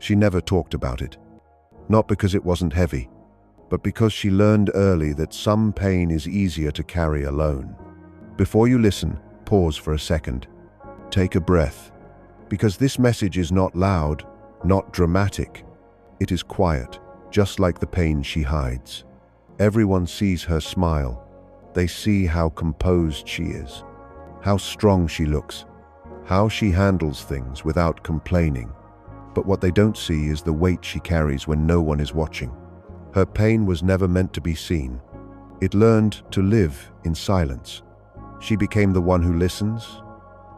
She never talked about it. Not because it wasn't heavy, but because she learned early that some pain is easier to carry alone. Before you listen, pause for a second. Take a breath. Because this message is not loud, not dramatic. It is quiet, just like the pain she hides. Everyone sees her smile. They see how composed she is, how strong she looks, how she handles things without complaining. But what they don't see is the weight she carries when no one is watching. Her pain was never meant to be seen. It learned to live in silence. She became the one who listens,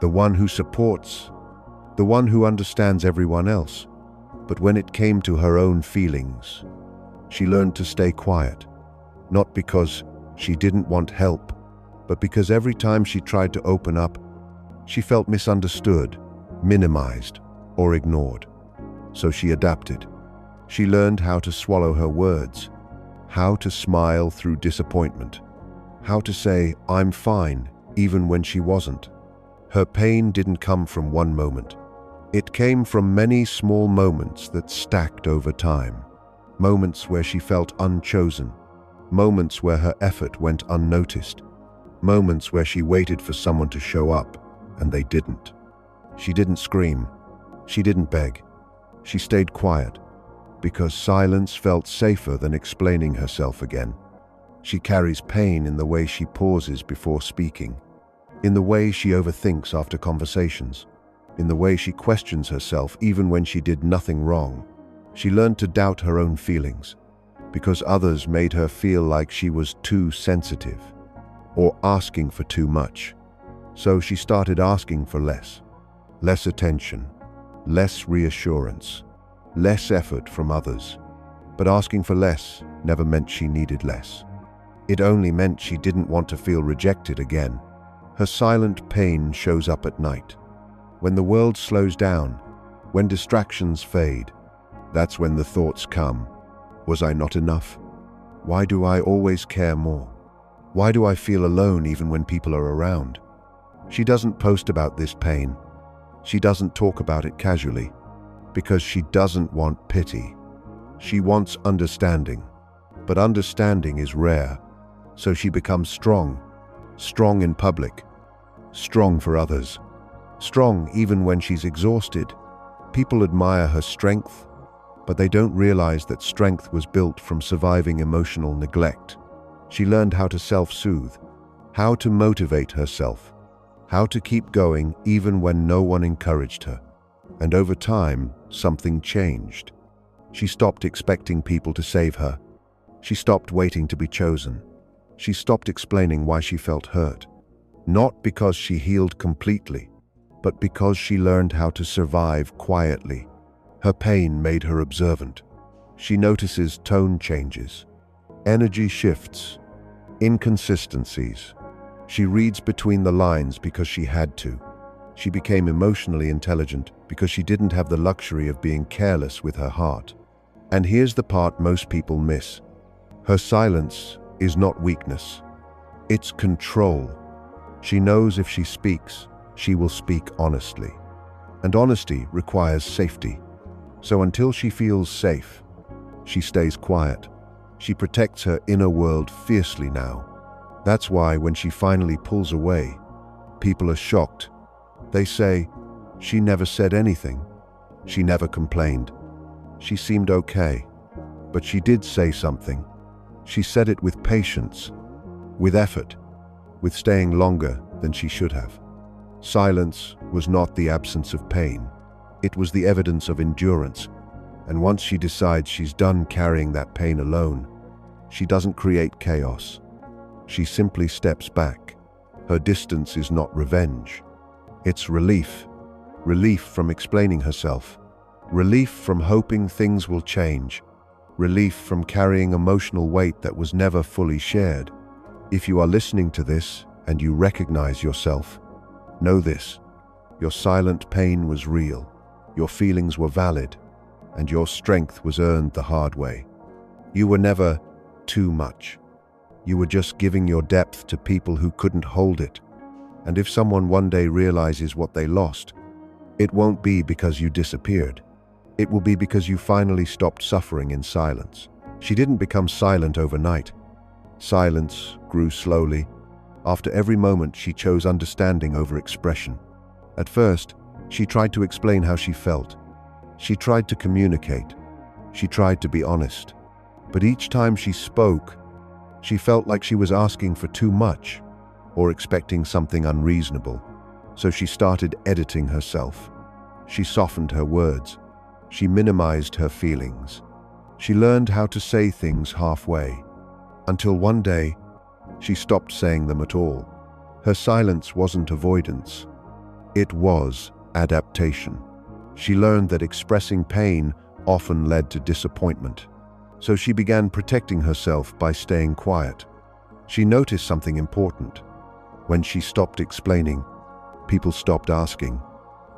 the one who supports, the one who understands everyone else. But when it came to her own feelings, she learned to stay quiet, not because she didn't want help, but because every time she tried to open up, she felt misunderstood, minimized, or ignored. So she adapted. She learned how to swallow her words, how to smile through disappointment, how to say, "I'm fine," even when she wasn't. Her pain didn't come from one moment. It came from many small moments that stacked over time. Moments where she felt unchosen. Moments where her effort went unnoticed. Moments where she waited for someone to show up, and they didn't. She didn't scream. She didn't beg. She stayed quiet, because silence felt safer than explaining herself again. She carries pain in the way she pauses before speaking, in the way she overthinks after conversations, in the way she questions herself even when she did nothing wrong. She learned to doubt her own feelings, because others made her feel like she was too sensitive, or asking for too much. So she started asking for less. Less attention, less reassurance, less effort from others. But asking for less never meant she needed less. It only meant she didn't want to feel rejected again. Her silent pain shows up at night. When the world slows down, when distractions fade, that's when the thoughts come. Was I not enough? Why do I always care more? Why do I feel alone even when people are around? She doesn't post about this pain. She doesn't talk about it casually, because she doesn't want pity. She wants understanding, but understanding is rare. So she becomes strong, strong in public, strong for others, strong even when she's exhausted. People admire her strength, but they don't realize that strength was built from surviving emotional neglect. She learned how to self-soothe, how to motivate herself, how to keep going even when no one encouraged her. And over time, something changed. She stopped expecting people to save her. She stopped waiting to be chosen. She stopped explaining why she felt hurt. Not because she healed completely, but because she learned how to survive quietly. Her pain made her observant. She notices tone changes, energy shifts, inconsistencies. She reads between the lines because she had to. She became emotionally intelligent because she didn't have the luxury of being careless with her heart. And here's the part most people miss. Her silence is not weakness. It's control. She knows if she speaks, she will speak honestly. And honesty requires safety. So until she feels safe, she stays quiet. She protects her inner world fiercely now. That's why when she finally pulls away, people are shocked. They say, "She never said anything. She never complained. She seemed okay." But she did say something. She said it with patience, with effort, with staying longer than she should have. Silence was not the absence of pain. It was the evidence of endurance. And once she decides she's done carrying that pain alone, she doesn't create chaos. She simply steps back. Her distance is not revenge. It's relief. Relief from explaining herself. Relief from hoping things will change. Relief from carrying emotional weight that was never fully shared. If you are listening to this and you recognize yourself, know this: your silent pain was real, your feelings were valid, and your strength was earned the hard way. You were never too much. You were just giving your depth to people who couldn't hold it. And if someone one day realizes what they lost, it won't be because you disappeared. It will be because you finally stopped suffering in silence. She didn't become silent overnight. Silence grew slowly. After every moment, she chose understanding over expression. At first, she tried to explain how she felt. She tried to communicate. She tried to be honest. But each time she spoke, she felt like she was asking for too much or expecting something unreasonable. So she started editing herself. She softened her words. She minimized her feelings. She learned how to say things halfway, until one day, she stopped saying them at all. Her silence wasn't avoidance. It was adaptation. She learned that expressing pain often led to disappointment. So she began protecting herself by staying quiet. She noticed something important. When she stopped explaining, people stopped asking,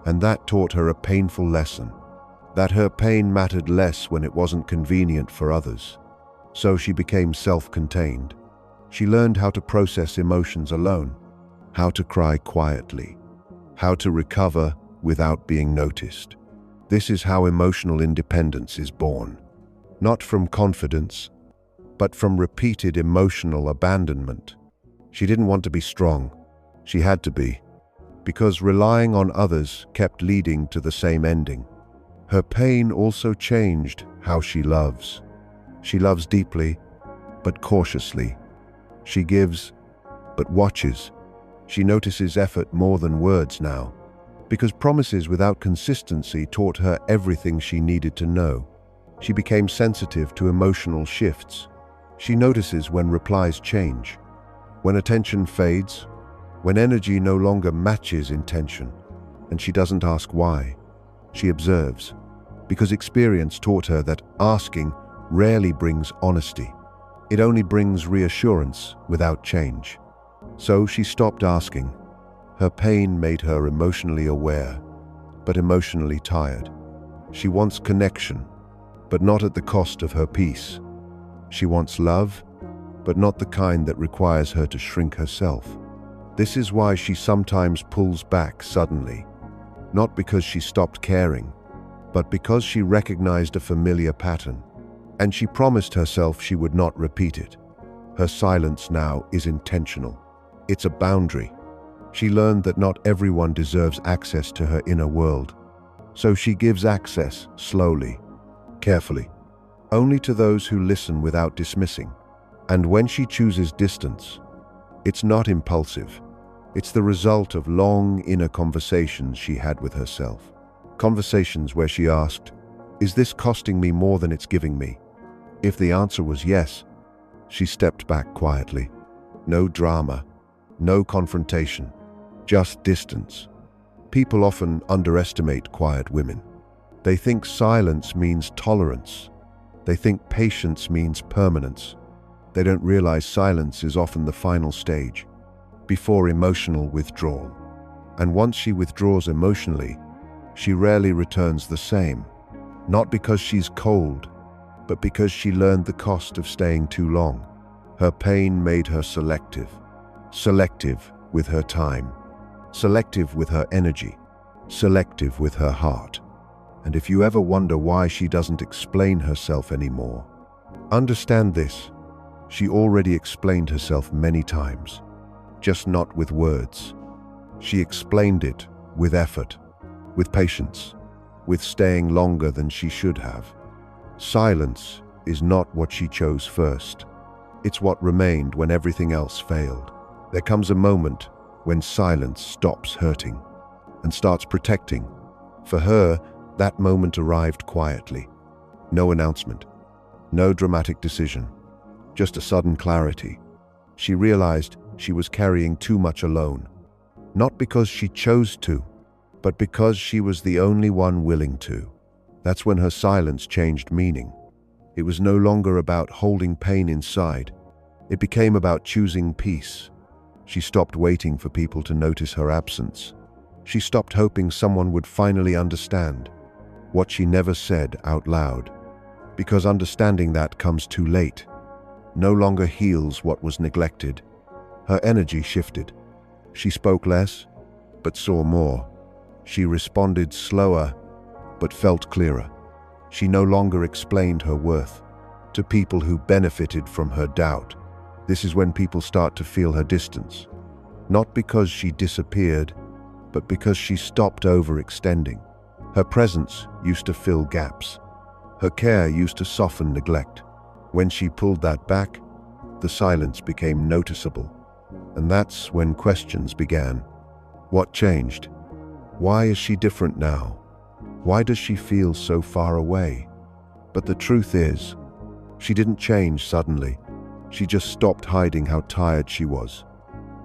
and that taught her a painful lesson, that her pain mattered less when it wasn't convenient for others. So she became self-contained. She learned how to process emotions alone, how to cry quietly, how to recover without being noticed. This is how emotional independence is born. Not from confidence, but from repeated emotional abandonment. She didn't want to be strong. She had to be, because relying on others kept leading to the same ending. Her pain also changed how she loves. She loves deeply, but cautiously. She gives, but watches. She notices effort more than words now, because promises without consistency taught her everything she needed to know. She became sensitive to emotional shifts. She notices when replies change, when attention fades, when energy no longer matches intention, and she doesn't ask why. She observes, because experience taught her that asking rarely brings honesty. It only brings reassurance without change. So she stopped asking. Her pain made her emotionally aware, but emotionally tired. She wants connection, but not at the cost of her peace. She wants love, but not the kind that requires her to shrink herself. This is why she sometimes pulls back suddenly, not because she stopped caring, but because she recognized a familiar pattern, and she promised herself she would not repeat it. Her silence now is intentional. It's a boundary. She learned that not everyone deserves access to her inner world, so she gives access slowly, carefully, only to those who listen without dismissing. And when she chooses distance, it's not impulsive. It's the result of long inner conversations she had with herself. Conversations where she asked, "Is this costing me more than it's giving me?" If the answer was yes, she stepped back quietly. No drama, no confrontation, just distance. People often underestimate quiet women. They think silence means tolerance. They think patience means permanence. They don't realize silence is often the final stage, before emotional withdrawal. And once she withdraws emotionally, she rarely returns the same. Not because she's cold, but because she learned the cost of staying too long. Her pain made her selective. Selective with her time. Selective with her energy. Selective with her heart. And if you ever wonder why she doesn't explain herself anymore, understand this. She already explained herself many times, just not with words. She explained it with effort, with patience, with staying longer than she should have. Silence is not what she chose first. It's what remained when everything else failed. There comes a moment when silence stops hurting and starts protecting. For her, that moment arrived quietly. No announcement, no dramatic decision, just a sudden clarity. She realized she was carrying too much alone, not because she chose to, but because she was the only one willing to. That's when her silence changed meaning. It was no longer about holding pain inside. It became about choosing peace. She stopped waiting for people to notice her absence. She stopped hoping someone would finally understand what she never said out loud, because understanding that comes too late, no longer heals what was neglected. Her energy shifted. She spoke less, but saw more. She responded slower, but felt clearer. She no longer explained her worth to people who benefited from her doubt. This is when people start to feel her distance, not because she disappeared, but because she stopped overextending. Her presence used to fill gaps. Her care used to soften neglect. When she pulled that back, the silence became noticeable. And that's when questions began. What changed? Why is she different now? Why does she feel so far away? But the truth is, she didn't change suddenly. She just stopped hiding how tired she was.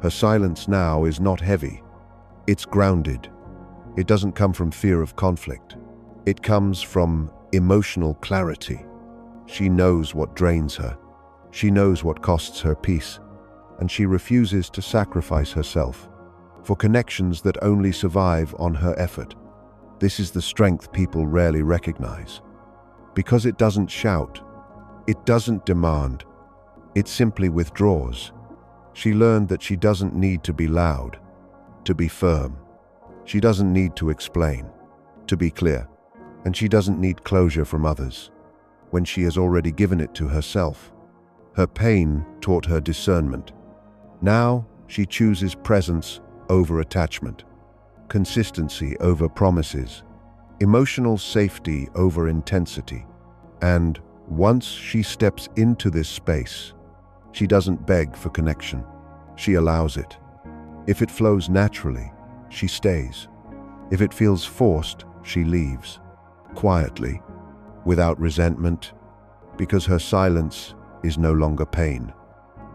Her silence now is not heavy. It's grounded. It doesn't come from fear of conflict. It comes from emotional clarity. She knows what drains her. She knows what costs her peace. And she refuses to sacrifice herself for connections that only survive on her effort. This is the strength people rarely recognize. Because it doesn't shout. It doesn't demand. It simply withdraws. She learned that she doesn't need to be loud, to be firm. She doesn't need to explain, to be clear. And she doesn't need closure from others when she has already given it to herself. Her pain taught her discernment. Now she chooses presence over attachment, consistency over promises, emotional safety over intensity. And once she steps into this space, she doesn't beg for connection. She allows it. If it flows naturally, she stays. If it feels forced, she leaves. Quietly, without resentment, because her silence is no longer pain.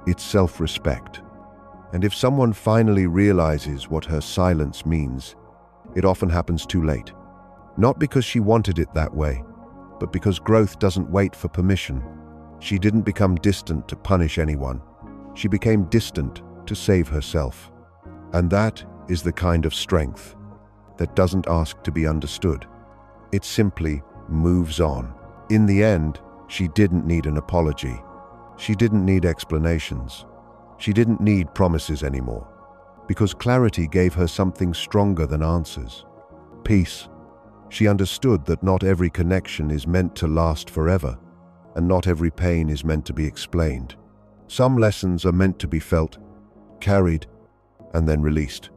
It's self-respect. And if someone finally realizes what her silence means, it often happens too late. Not because she wanted it that way, but because growth doesn't wait for permission. She didn't become distant to punish anyone. She became distant to save herself. And that is the kind of strength that doesn't ask to be understood. It simply moves on. In the end, she didn't need an apology. She didn't need explanations. She didn't need promises anymore, because clarity gave her something stronger than answers. Peace. She understood that not every connection is meant to last forever, and not every pain is meant to be explained. Some lessons are meant to be felt, carried, and then released.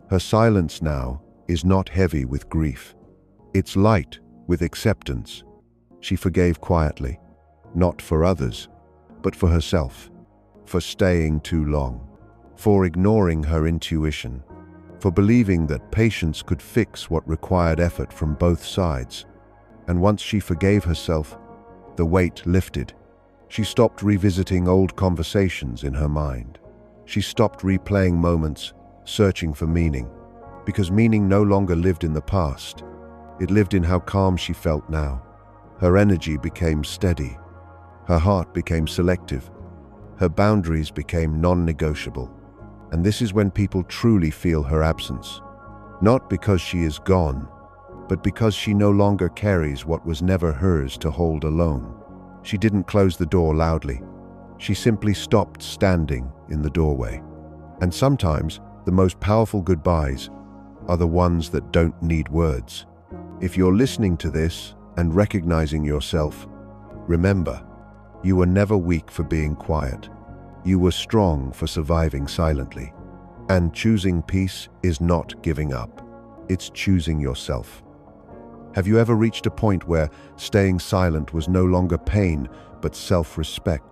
Her silence now is not heavy with grief. It's light with acceptance. She forgave quietly, not for others, but for herself, for staying too long, for ignoring her intuition, for believing that patience could fix what required effort from both sides. And once she forgave herself, the weight lifted. She stopped revisiting old conversations in her mind. She stopped replaying moments, searching for meaning, because meaning no longer lived in the past. It lived in how calm she felt now. Her energy became steady. Her heart became selective. Her boundaries became non-negotiable. And this is when people truly feel her absence. Not because she is gone, but because she no longer carries what was never hers to hold alone. She didn't close the door loudly. She simply stopped standing in the doorway. And sometimes the most powerful goodbyes are the ones that don't need words. If you're listening to this and recognizing yourself, remember, you were never weak for being quiet. You were strong for surviving silently. And choosing peace is not giving up. It's choosing yourself. Have you ever reached a point where staying silent was no longer pain, but self-respect?